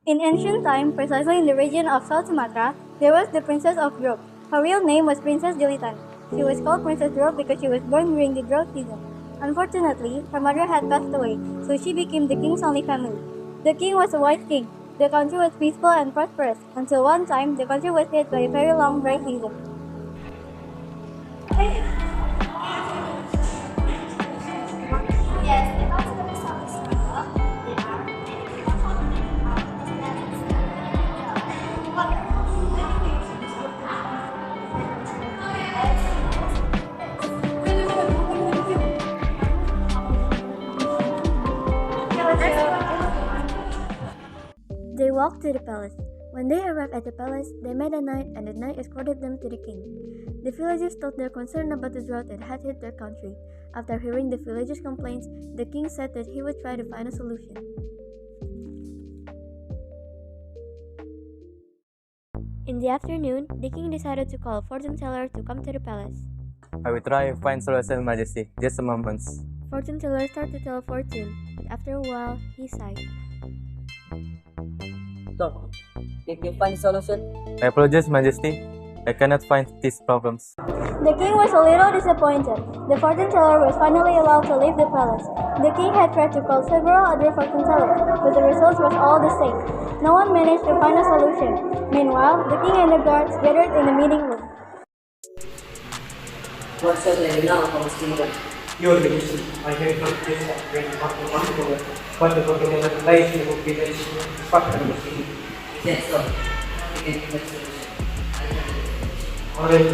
In ancient time, precisely in the region of South Sumatra, there was the Princess of Drought. Her real name was Princess Dilitan. She was called Princess Drought because she was born during the drought season. Unfortunately, her mother had passed away, so she became the king's only family. The king was a wise king. The country was peaceful and prosperous, until one time the country was hit by a very long dry season. They walked to the palace. When they arrived at the palace, they met a knight, and the knight escorted them to the king. The villagers told their concern about the drought that had hit their country. After hearing the villagers' complaints, the king said that he would try to find a solution. In the afternoon, the king decided to call a fortune teller to come to the palace. I will try to find solution, Majesty. Just a moment. Fortune teller started to tell a fortune, but after a while, he sighed. So, did you find a solution? I apologize, Majesty. I cannot find these problems. The king was a little disappointed. The fortune teller was finally allowed to leave the palace. The king had tried to call several other fortune tellers, but the result was all the same. No one managed to find a solution. Meanwhile, the king and the guards gathered in the meeting room. What shall I do now, House Kingdom? Your Majesty, I have not placed a great possible, but the particular life would be the part of the king. Yes, sir. You can give a solution. Alright,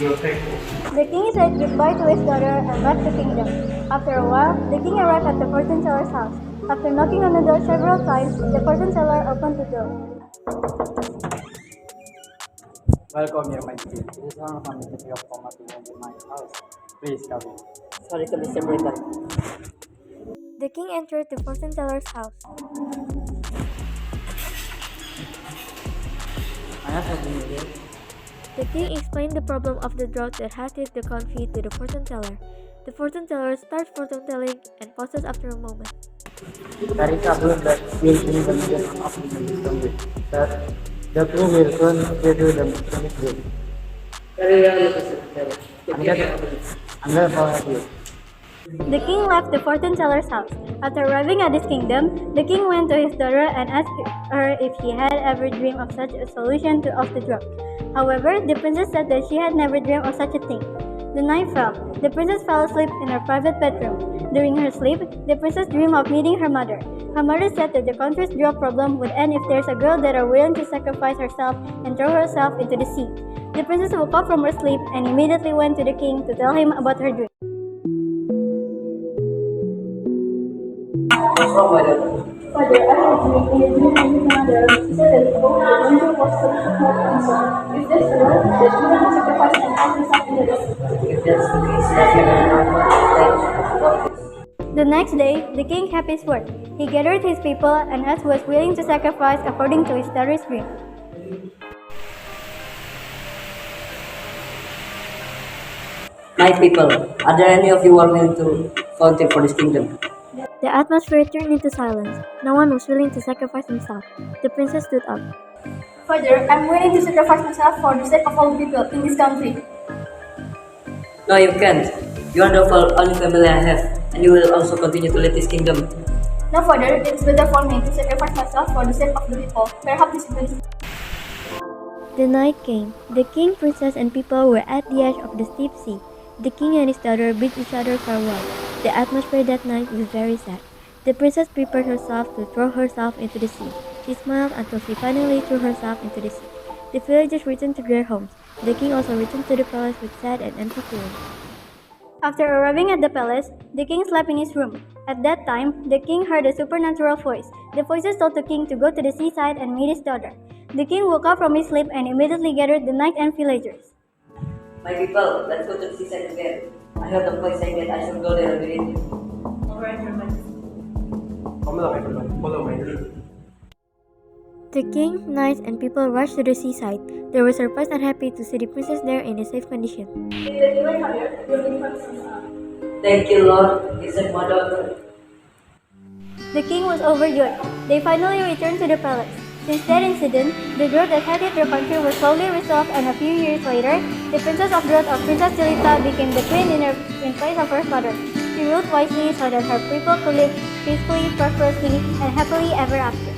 you're thankful. The king said goodbye to his daughter and left the kingdom. After a while, the king arrived at the fortune teller's house. After knocking on the door several times, the fortune teller opened the door. Welcome, Your Majesty. This is one of the city of Pomatu in my house. Please come in. Sorry to Mr. Brinton. The king entered the fortune teller's house. I have something here. The king explained the problem of the drought that had hit the country to the fortune teller. The fortune teller starts fortune telling and pauses after a moment. There is a clue that will bring the million of the wisdom with. Sir, the clue will soon give you the promised gift. Very well, Mr. Brinton. I'm very proud of you. The king left the fortune teller's house. After arriving at his kingdom, the king went to his daughter and asked her if she had ever dreamed of such a solution of the drought. However, the princess said that she had never dreamed of such a thing. The night fell. The princess fell asleep in her private bedroom. During her sleep, the princess dreamed of meeting her mother. Her mother said that the country's drought problem would end if there's a girl that are willing to sacrifice herself and throw herself into the sea. The princess woke up from her sleep and immediately went to the king to tell him about her dream. What's wrong, my daughter? Father, I had a dream. In the dream, I met mother. She said that the angel was to help and so. If that's true, that she will sacrifice and throw herself into the sea. If that's the case, that's your The next day, the king kept his word. He gathered his people and asked who was willing to sacrifice according to his daughter's dream. My people, are there any of you who are willing to volunteer for this kingdom? The atmosphere turned into silence. No one was willing to sacrifice himself. The princess stood up. Father, I'm willing to sacrifice myself for the sake of all people in this country. No, you can't. You are the only family I have, and you will also continue to lead this kingdom. No, Father, it's better for me to sacrifice myself for the sake of the people. Perhaps this princess. The night came. The king, princess, and people were at the edge of the steep sea. The king and his daughter bid each other farewell. The atmosphere that night was very sad. The princess prepared herself to throw herself into the sea. She smiled until she finally threw herself into the sea. The villagers returned to their homes. The king also returned to the palace with sad and empty feelings. After arriving at the palace, the king slept in his room. At that time, the king heard a supernatural voice. The voices told the king to go to the seaside and meet his daughter. The king woke up from his sleep and immediately gathered the knight and villagers. My people, let's go to the seaside again. I heard the voice saying that I should go there and meet you. Alright, Your Majesty. Come along, everyone. Follow my lead. The king, knights, and people rushed to the seaside. They were surprised and happy to see the princess there in a safe condition. Thank you, Lord. You saved my daughter. The king was overjoyed. They finally returned to the palace. Since that incident, the drought that had hit their country was slowly resolved, and a few years later, the Princess of Drought or Princess Jelita became the queen in place of her father. She ruled wisely so that her people could live peacefully, prosperously, and happily ever after.